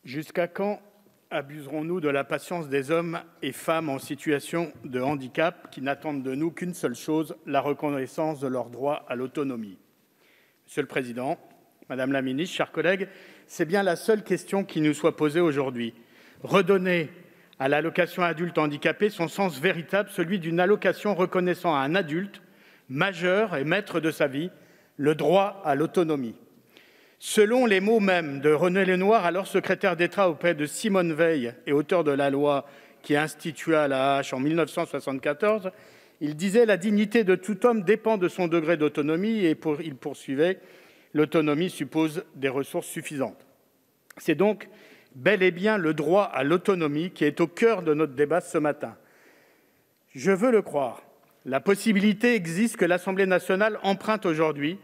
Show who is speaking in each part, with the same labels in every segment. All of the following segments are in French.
Speaker 1: Jusqu'à quand abuserons-nous de la patience des hommes et femmes en situation de handicap qui n'attendent de nous qu'une seule chose, la reconnaissance de leur droit à l'autonomie? Monsieur le Président, Madame la Ministre, chers collègues, c'est bien la seule question qui nous soit posée aujourd'hui. Redonner à l'allocation adulte handicapé son sens véritable, celui d'une allocation reconnaissant à un adulte majeur et maître de sa vie le droit à l'autonomie. Selon les mots mêmes de René Lénoir, alors secrétaire d'État auprès de Simone Veil et auteur de la loi qui institua l'AAH en 1974, il disait « La dignité de tout homme dépend de son degré d'autonomie » et il poursuivait « L'autonomie suppose des ressources suffisantes ». C'est donc bel et bien le droit à l'autonomie qui est au cœur de notre débat ce matin. Je veux le croire. La possibilité existe que l'Assemblée nationale emprunte aujourd'hui,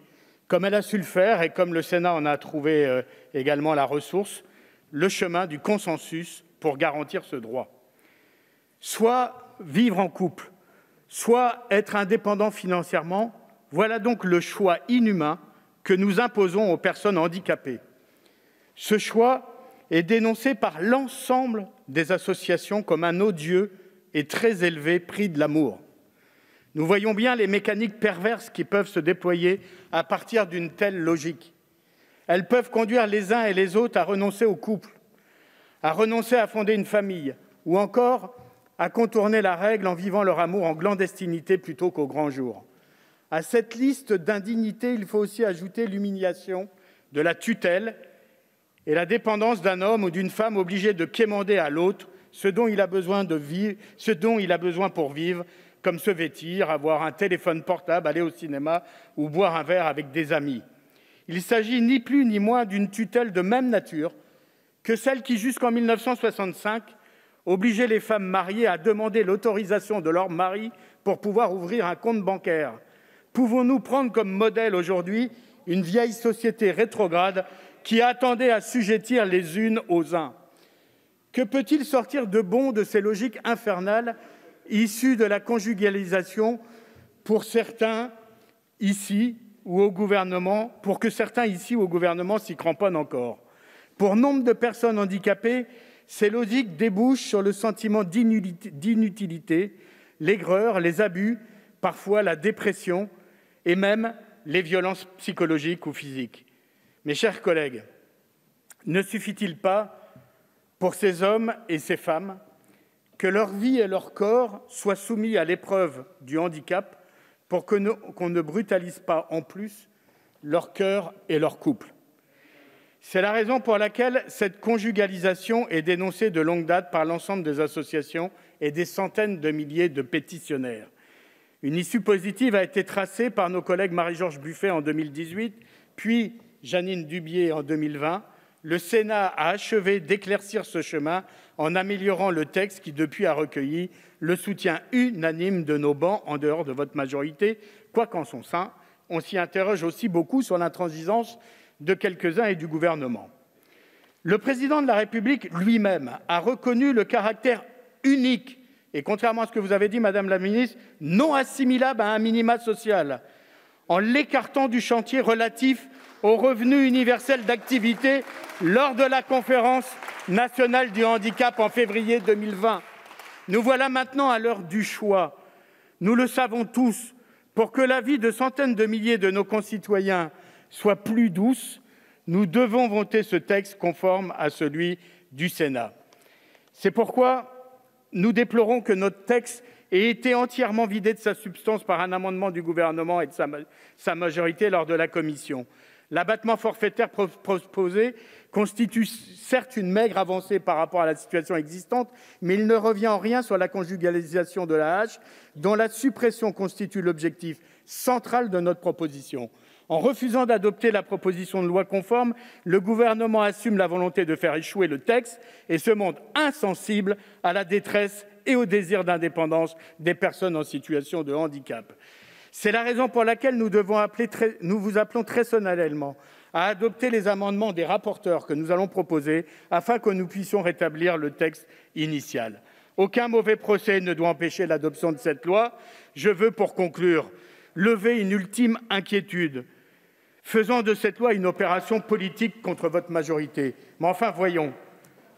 Speaker 1: comme elle a su le faire et comme le Sénat en a trouvé également la ressource, le chemin du consensus pour garantir ce droit. Soit vivre en couple, soit être indépendant financièrement, voilà donc le choix inhumain que nous imposons aux personnes handicapées. Ce choix est dénoncé par l'ensemble des associations comme un odieux et très élevé prix de l'amour. Nous voyons bien les mécaniques perverses qui peuvent se déployer à partir d'une telle logique. Elles peuvent conduire les uns et les autres à renoncer au couple, à renoncer à fonder une famille, ou encore à contourner la règle en vivant leur amour en clandestinité plutôt qu'au grand jour. À cette liste d'indignités, il faut aussi ajouter l'humiliation de la tutelle et la dépendance d'un homme ou d'une femme obligé de quémander à l'autre ce dont il a besoin pour vivre, comme se vêtir, avoir un téléphone portable, aller au cinéma ou boire un verre avec des amis. Il s'agit ni plus ni moins d'une tutelle de même nature que celle qui, jusqu'en 1965, obligeait les femmes mariées à demander l'autorisation de leur mari pour pouvoir ouvrir un compte bancaire. Pouvons-nous prendre comme modèle aujourd'hui une vieille société rétrograde qui attendait à assujettir les unes aux uns? Que peut-il sortir de bon de ces logiques infernales issues de la conjugalisation pour certains ici ou au gouvernement, pour que certains ici ou au gouvernement s'y cramponnent encore? Pour nombre de personnes handicapées, ces logiques débouchent sur le sentiment d'inutilité, l'aigreur, les abus, parfois la dépression et même les violences psychologiques ou physiques. Mes chers collègues, ne suffit-il pas pour ces hommes et ces femmes que leur vie et leur corps soient soumis à l'épreuve du handicap pour qu'on ne brutalise pas en plus leur cœur et leur couple? C'est la raison pour laquelle cette conjugalisation est dénoncée de longue date par l'ensemble des associations et des centaines de milliers de pétitionnaires. Une issue positive a été tracée par nos collègues Marie-George Buffet en 2018, puis Jeannine Dubié en 2020. Le Sénat a achevé d'éclaircir ce chemin en améliorant le texte qui, depuis, a recueilli le soutien unanime de nos bancs en dehors de votre majorité, quoiqu'en son sein, on s'y interroge aussi beaucoup sur l'intransigeance de quelques-uns et du gouvernement. Le président de la République lui-même a reconnu le caractère unique et, contrairement à ce que vous avez dit, Madame la Ministre, non assimilable à un minima social, en l'écartant du chantier relatif au revenu universel d'activité lors de la conférence nationale du handicap en février 2020. Nous voilà maintenant à l'heure du choix. Nous le savons tous, pour que la vie de centaines de milliers de nos concitoyens soit plus douce, nous devons voter ce texte conforme à celui du Sénat. C'est pourquoi nous déplorons que notre texte ait été entièrement vidé de sa substance par un amendement du gouvernement et de sa majorité lors de la commission. L'abattement forfaitaire proposé constitue certes une maigre avancée par rapport à la situation existante, mais il ne revient en rien sur la conjugalisation de l'AAH, dont la suppression constitue l'objectif central de notre proposition. En refusant d'adopter la proposition de loi conforme, le gouvernement assume la volonté de faire échouer le texte et se montre insensible à la détresse et au désir d'indépendance des personnes en situation de handicap. C'est la raison pour laquelle nous vous appelons très solennellement à adopter les amendements des rapporteurs que nous allons proposer afin que nous puissions rétablir le texte initial. Aucun mauvais procès ne doit empêcher l'adoption de cette loi. Je veux, pour conclure, lever une ultime inquiétude, faisant de cette loi une opération politique contre votre majorité. Mais enfin, voyons,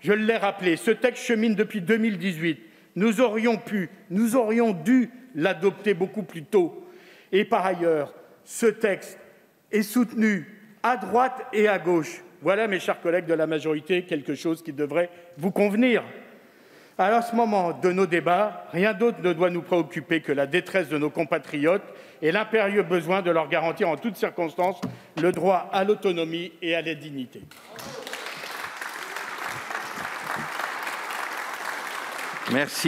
Speaker 1: Je l'ai rappelé, ce texte chemine depuis 2018. Nous aurions dû l'adopter beaucoup plus tôt. Et par ailleurs, ce texte est soutenu à droite et à gauche. Voilà, mes chers collègues de la majorité, quelque chose qui devrait vous convenir. À ce moment de nos débats, rien d'autre ne doit nous préoccuper que la détresse de nos compatriotes et l'impérieux besoin de leur garantir en toutes circonstances le droit à l'autonomie et à la dignité.
Speaker 2: Merci.